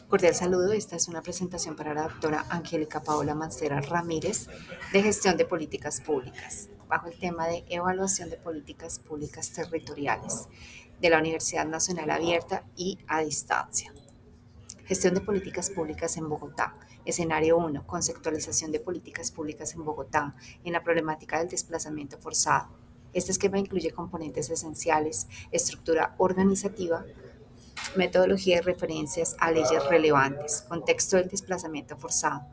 Cordial saludo, esta es una presentación para la doctora Angélica Paola Mancera Ramírez de Gestión de Políticas Públicas, bajo el tema de Evaluación de Políticas Públicas Territoriales de la Universidad Nacional Abierta y a Distancia. Gestión de políticas públicas en Bogotá. Escenario 1. Conceptualización de políticas públicas en Bogotá en la problemática del desplazamiento forzado. Este esquema incluye componentes esenciales, estructura organizativa, metodología y referencias a leyes relevantes, contexto del desplazamiento forzado,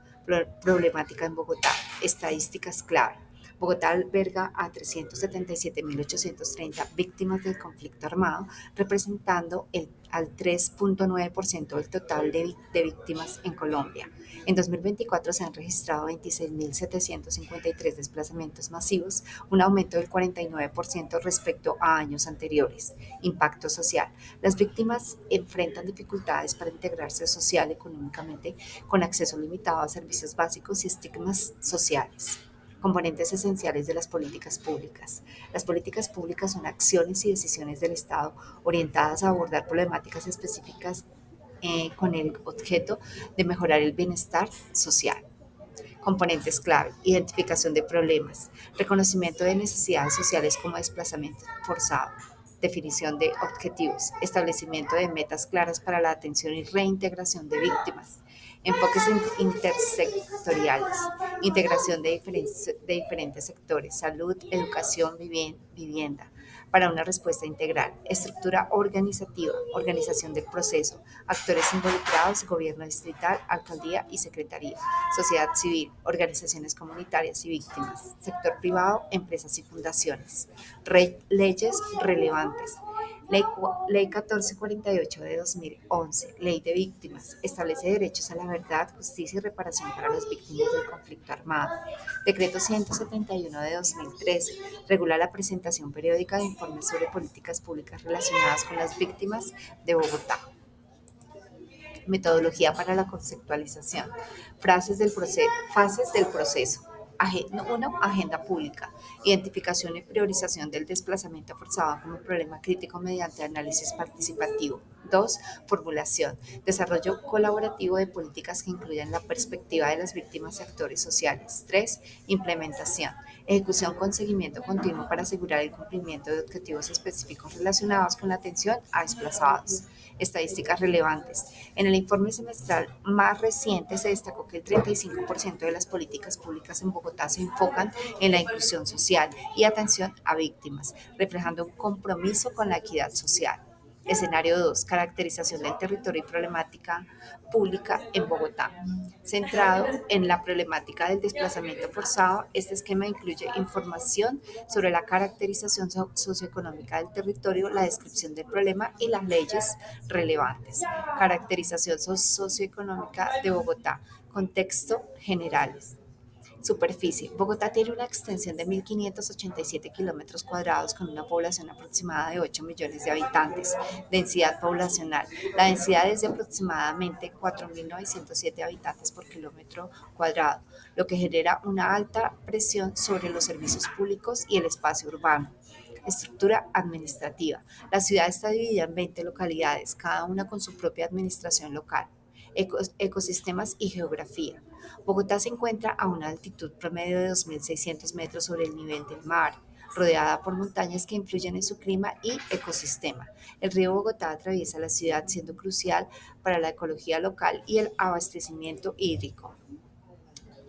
problemática en Bogotá, estadísticas clave. Bogotá alberga a 377.830 víctimas del conflicto armado, representando al 3.9% del total de víctimas en Colombia. En 2024 se han registrado 26.753 desplazamientos masivos, un aumento del 49% respecto a años anteriores. Impacto social. Las víctimas enfrentan dificultades para integrarse social y económicamente, con acceso limitado a servicios básicos y estigmas sociales. Componentes esenciales de las políticas públicas. Las políticas públicas son acciones y decisiones del Estado orientadas a abordar problemáticas específicas con el objeto de mejorar el bienestar social. Componentes clave: identificación de problemas, reconocimiento de necesidades sociales como desplazamiento forzado, definición de objetivos, establecimiento de metas claras para la atención y reintegración de víctimas, enfoques intersectoriales, integración de diferentes sectores, salud, educación, vivienda, para una respuesta integral, estructura organizativa, organización del proceso, actores involucrados, gobierno distrital, alcaldía y secretaría, sociedad civil, organizaciones comunitarias y víctimas, sector privado, empresas y fundaciones. Leyes relevantes. Ley 1448 de 2011, Ley de Víctimas, establece derechos a la verdad, justicia y reparación para las víctimas del conflicto armado. Decreto 171 de 2013, regula la presentación periódica de informes sobre políticas públicas relacionadas con las víctimas de Bogotá. Metodología para la conceptualización. Fases del proceso. 1. Agenda pública. Identificación y priorización del desplazamiento forzado como problema crítico mediante análisis participativo. 2. Formulación. Desarrollo colaborativo de políticas que incluyan la perspectiva de las víctimas y actores sociales. 3. Implementación. Ejecución con seguimiento continuo para asegurar el cumplimiento de objetivos específicos relacionados con la atención a desplazados. Estadísticas relevantes. En el informe semestral más reciente se destacó que el 35% de las políticas públicas en Bogotá se enfocan en la inclusión social y atención a víctimas, reflejando un compromiso con la equidad social. Escenario 2. Caracterización del territorio y problemática pública en Bogotá. Centrado en la problemática del desplazamiento forzado, este esquema incluye información sobre la caracterización socioeconómica del territorio, la descripción del problema y las leyes relevantes. Caracterización socioeconómica de Bogotá. Contexto generales. Superficie. Bogotá tiene una extensión de 1.587 kilómetros cuadrados con una población aproximada de 8 millones de habitantes. Densidad poblacional. La densidad es de aproximadamente 4.907 habitantes por kilómetro cuadrado, lo que genera una alta presión sobre los servicios públicos y el espacio urbano. Estructura administrativa. La ciudad está dividida en 20 localidades, cada una con su propia administración local. Ecosistemas y geografía. Bogotá se encuentra a una altitud promedio de 2.600 metros sobre el nivel del mar, rodeada por montañas que influyen en su clima y ecosistema. El río Bogotá atraviesa la ciudad, siendo crucial para la ecología local y el abastecimiento hídrico.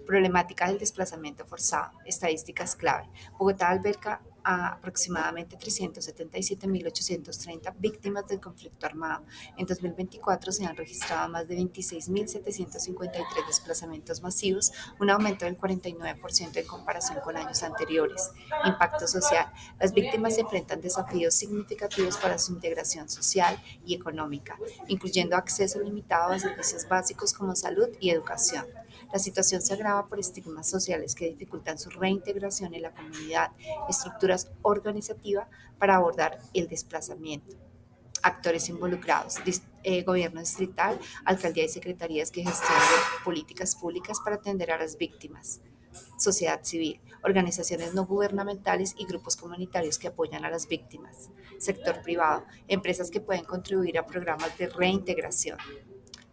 Problemática del desplazamiento forzado. Estadísticas clave. Bogotá alberga a aproximadamente 377.830 víctimas del conflicto armado. En 2024 se han registrado más de 26.753 desplazamientos masivos, un aumento del 49% en comparación con años anteriores. Impacto social. Las víctimas enfrentan desafíos significativos para su integración social y económica, incluyendo acceso limitado a servicios básicos como salud y educación. La situación se agrava por estigmas sociales que dificultan su reintegración en la comunidad, estructuras organizativas para abordar el desplazamiento. Actores involucrados, gobierno distrital, alcaldía y secretarías que gestionan políticas públicas para atender a las víctimas. Sociedad civil, organizaciones no gubernamentales y grupos comunitarios que apoyan a las víctimas. Sector privado, empresas que pueden contribuir a programas de reintegración.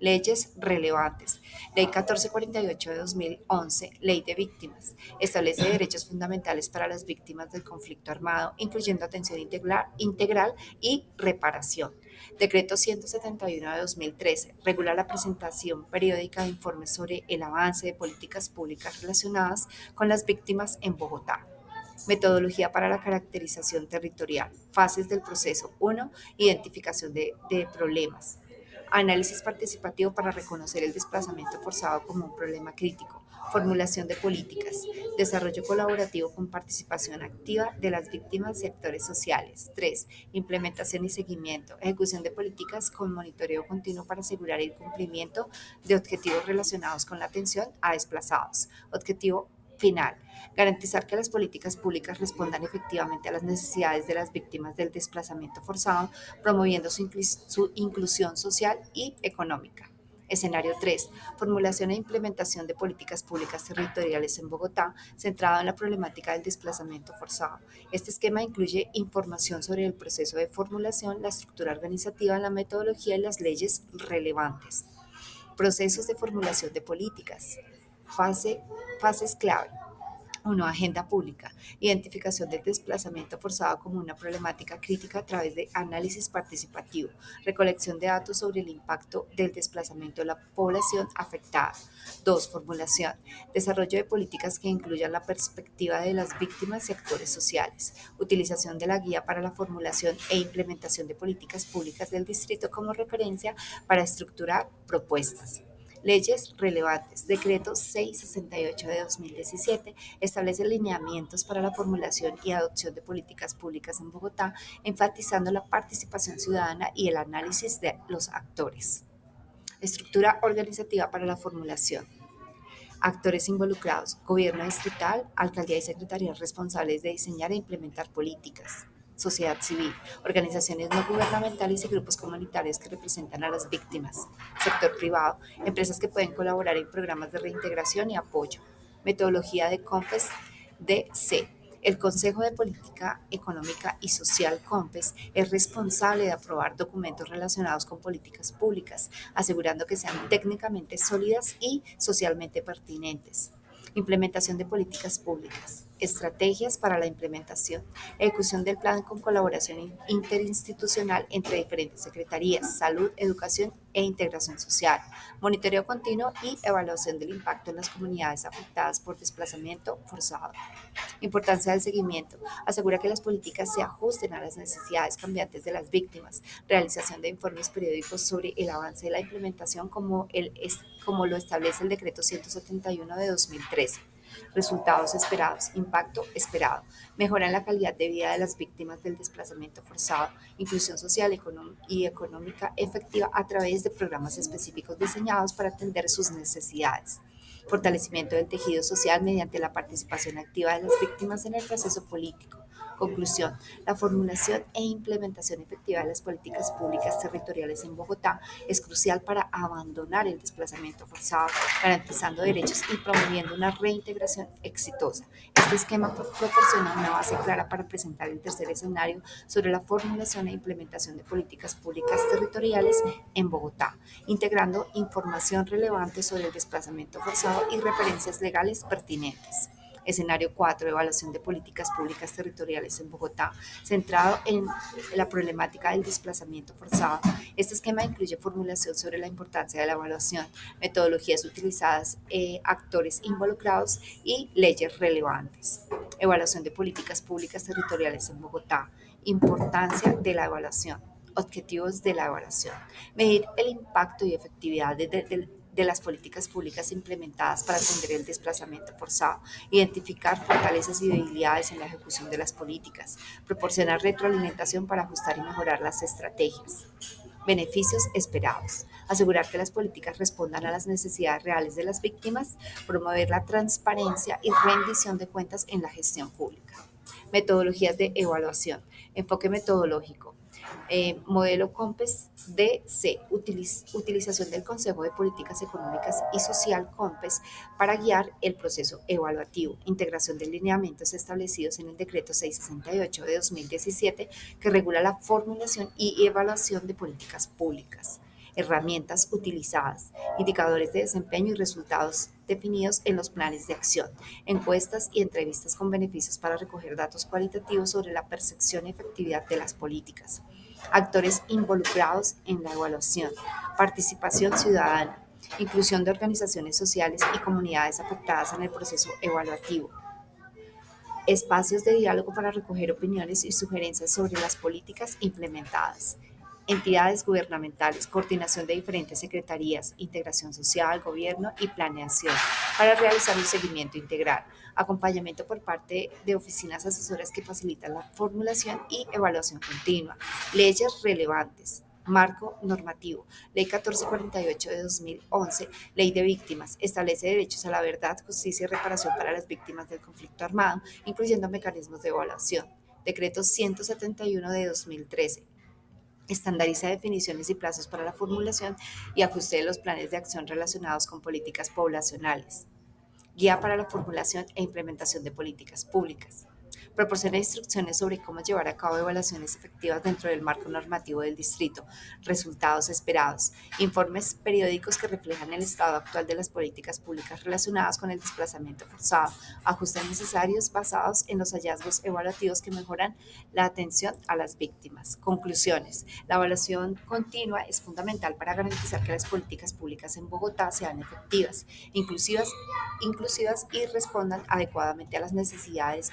Leyes relevantes. Ley 1448 de 2011, Ley de Víctimas. Establece derechos fundamentales para las víctimas del conflicto armado, incluyendo atención integral y reparación. Decreto 171 de 2013 regula la presentación periódica de informes sobre el avance de políticas públicas relacionadas con las víctimas en Bogotá. Metodología para la caracterización territorial. Fases del proceso. 1. Identificación de problemas. Análisis participativo para reconocer el desplazamiento forzado como un problema crítico. Formulación de políticas. Desarrollo colaborativo con participación activa de las víctimas y sectores sociales. 3. Implementación y seguimiento. Ejecución de políticas con monitoreo continuo para asegurar el cumplimiento de objetivos relacionados con la atención a desplazados. Objetivo final. Garantizar que las políticas públicas respondan efectivamente a las necesidades de las víctimas del desplazamiento forzado, promoviendo su inclusión social y económica. Escenario 3. Formulación e implementación de políticas públicas territoriales en Bogotá, centrado en la problemática del desplazamiento forzado. Este esquema incluye información sobre el proceso de formulación, la estructura organizativa, la metodología y las leyes relevantes. Procesos de formulación de políticas. Fases clave. 1. Agenda pública. Identificación del desplazamiento forzado como una problemática crítica a través de análisis participativo. Recolección de datos sobre el impacto del desplazamiento de la población afectada. 2. Formulación. Desarrollo de políticas que incluyan la perspectiva de las víctimas y actores sociales. Utilización de la guía para la formulación e implementación de políticas públicas del distrito como referencia para estructurar propuestas. Leyes relevantes. Decreto 668 de 2017 establece lineamientos para la formulación y adopción de políticas públicas en Bogotá, enfatizando la participación ciudadana y el análisis de los actores. Estructura organizativa para la formulación. Actores involucrados: gobierno distrital, alcaldía y secretarías responsables de diseñar e implementar políticas. Sociedad civil, organizaciones no gubernamentales y grupos comunitarios que representan a las víctimas. Sector privado, empresas que pueden colaborar en programas de reintegración y apoyo. Metodología de COMPES DC. El Consejo de Política Económica y Social COMPES es responsable de aprobar documentos relacionados con políticas públicas, asegurando que sean técnicamente sólidas y socialmente pertinentes. Implementación de políticas públicas. Estrategias para la implementación. Ejecución del plan con colaboración interinstitucional entre diferentes secretarías, salud, educación e integración social. Monitoreo continuo y evaluación del impacto en las comunidades afectadas por desplazamiento forzado. Importancia del seguimiento. Asegura que las políticas se ajusten a las necesidades cambiantes de las víctimas. Realización de informes periódicos sobre el avance de la implementación como lo establece el Decreto 171 de 2013. Resultados esperados. Impacto esperado. Mejora en la calidad de vida de las víctimas del desplazamiento forzado. Inclusión social y económica efectiva a través de programas específicos diseñados para atender sus necesidades. Fortalecimiento del tejido social mediante la participación activa de las víctimas en el proceso político. Conclusión. La formulación e implementación efectiva de las políticas públicas territoriales en Bogotá es crucial para abandonar el desplazamiento forzado, garantizando derechos y promoviendo una reintegración exitosa. Este esquema proporciona una base clara para presentar el tercer escenario sobre la formulación e implementación de políticas públicas territoriales en Bogotá, integrando información relevante sobre el desplazamiento forzado y referencias legales pertinentes. Escenario 4. Evaluación de políticas públicas territoriales en Bogotá, centrado en la problemática del desplazamiento forzado. Este esquema incluye formulación sobre la importancia de la evaluación, metodologías utilizadas, actores involucrados y leyes relevantes. Evaluación de políticas públicas territoriales en Bogotá. Importancia de la evaluación. Objetivos de la evaluación. Medir el impacto y efectividad de las políticas públicas implementadas para atender el desplazamiento forzado, identificar fortalezas y debilidades en la ejecución de las políticas, proporcionar retroalimentación para ajustar y mejorar las estrategias. Beneficios esperados. Asegurar que las políticas respondan a las necesidades reales de las víctimas, promover la transparencia y rendición de cuentas en la gestión pública. Metodologías de evaluación. Enfoque metodológico. Modelo COMPES DC, utilización del Consejo de Políticas Económicas y Social COMPES para guiar el proceso evaluativo, integración de lineamientos establecidos en el Decreto 668 de 2017 que regula la formulación y evaluación de políticas públicas. herramientas utilizadas, indicadores de desempeño y resultados definidos en los planes de acción, encuestas y entrevistas con beneficios para recoger datos cualitativos sobre la percepción y efectividad de las políticas. Actores involucrados en la evaluación, participación ciudadana, inclusión de organizaciones sociales y comunidades afectadas en el proceso evaluativo, espacios de diálogo para recoger opiniones y sugerencias sobre las políticas implementadas, entidades gubernamentales, coordinación de diferentes secretarías, integración social, gobierno y planeación para realizar un seguimiento integral, acompañamiento por parte de oficinas asesoras que facilitan la formulación y evaluación continua, leyes relevantes. Marco normativo. Ley 1448 de 2011, Ley de Víctimas, establece derechos a la verdad, justicia y reparación para las víctimas del conflicto armado, incluyendo mecanismos de evaluación. Decreto 171 de 2013, estandariza definiciones y plazos para la formulación y ajuste de los planes de acción relacionados con políticas poblacionales. Guía para la formulación e implementación de políticas públicas. Proporciona instrucciones sobre cómo llevar a cabo evaluaciones efectivas dentro del marco normativo del distrito, resultados esperados, informes periódicos que reflejan el estado actual de las políticas públicas relacionadas con el desplazamiento forzado, ajustes necesarios basados en los hallazgos evaluativos que mejoran la atención a las víctimas. Conclusiones. La evaluación continua es fundamental para garantizar que las políticas públicas en Bogotá sean efectivas, inclusivas y respondan adecuadamente a las necesidades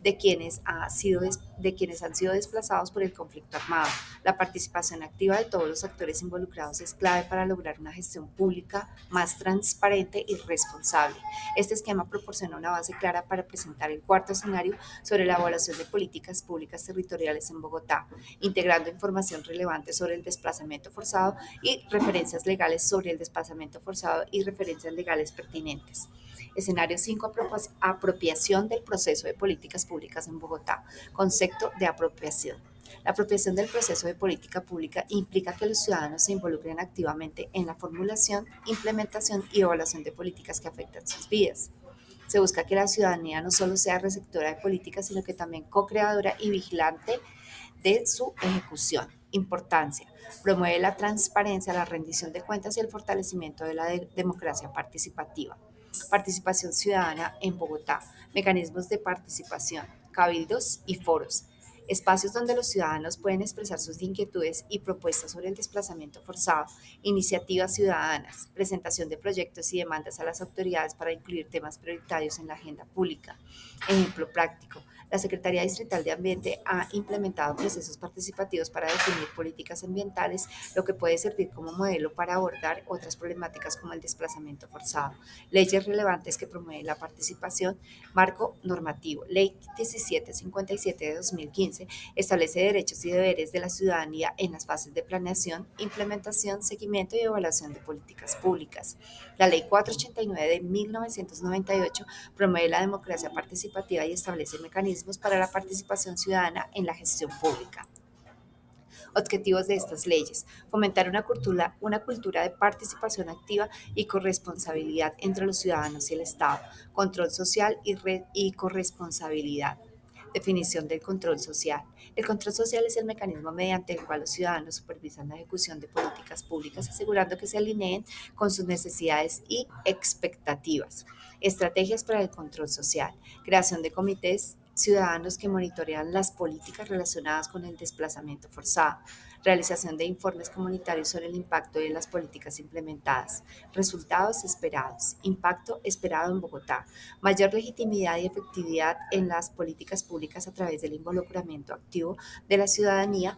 de quienes han sido desplazados por el conflicto armado. La participación activa de todos los actores involucrados es clave para lograr una gestión pública más transparente y responsable. Este esquema proporciona una base clara para presentar el cuarto escenario sobre la evaluación de políticas públicas territoriales en Bogotá, integrando información relevante sobre el desplazamiento forzado y referencias legales sobre el desplazamiento forzado y referencias legales pertinentes. Escenario 5, apropiación del proceso de políticas públicas en Bogotá. Concepto de apropiación. La apropiación del proceso de política pública implica que los ciudadanos se involucren activamente en la formulación, implementación y evaluación de políticas que afectan sus vidas. Se busca que la ciudadanía no solo sea receptora de políticas, sino que también co-creadora y vigilante de su ejecución. Importancia. Promueve la transparencia, la rendición de cuentas y el fortalecimiento de la democracia participativa. Participación ciudadana en Bogotá. Mecanismos de participación, cabildos y foros. Espacios donde los ciudadanos pueden expresar sus inquietudes y propuestas sobre el desplazamiento forzado, iniciativas ciudadanas, presentación de proyectos y demandas a las autoridades para incluir temas prioritarios en la agenda pública. Ejemplo práctico. La Secretaría Distrital de Ambiente ha implementado procesos participativos para definir políticas ambientales, lo que puede servir como modelo para abordar otras problemáticas como el desplazamiento forzado. Leyes relevantes que promueven la participación. Marco normativo. Ley 1757 de 2015 establece derechos y deberes de la ciudadanía en las fases de planeación, implementación, seguimiento y evaluación de políticas públicas. La Ley 489 de 1998 promueve la democracia participativa y establece mecanismos para la participación ciudadana en la gestión pública. Objetivos de estas leyes: fomentar una cultura de participación activa y corresponsabilidad entre los ciudadanos y el Estado, control social y corresponsabilidad. Definición del control social. El control social es el mecanismo mediante el cual los ciudadanos supervisan la ejecución de políticas públicas, asegurando que se alineen con sus necesidades y expectativas. Estrategias para el control social. Creación de comités ciudadanos que monitorean las políticas relacionadas con el desplazamiento forzado, realización de informes comunitarios sobre el impacto de las políticas implementadas, resultados esperados, impacto esperado en Bogotá, mayor legitimidad y efectividad en las políticas públicas a través del involucramiento activo de la ciudadanía,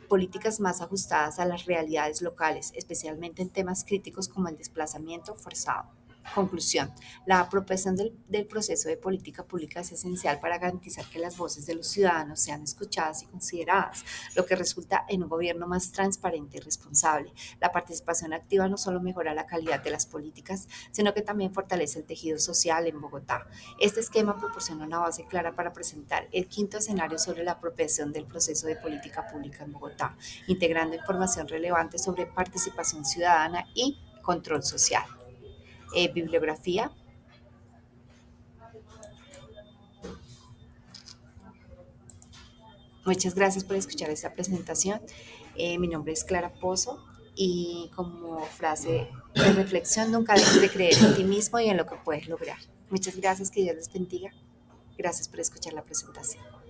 políticas más ajustadas a las realidades locales, especialmente en temas críticos como el desplazamiento forzado. Conclusión. La apropiación del proceso de política pública es esencial para garantizar que las voces de los ciudadanos sean escuchadas y consideradas, lo que resulta en un gobierno más transparente y responsable. La participación activa no solo mejora la calidad de las políticas, sino que también fortalece el tejido social en Bogotá. Este esquema proporciona una base clara para presentar el quinto escenario sobre la apropiación del proceso de política pública en Bogotá, integrando información relevante sobre participación ciudadana y control social. Bibliografía. Muchas gracias por escuchar esta presentación. Mi nombre es Clara Pozo. Y como frase de reflexión, nunca dejes de creer en ti mismo y en lo que puedes lograr. Muchas gracias, que Dios les bendiga. Gracias por escuchar la presentación.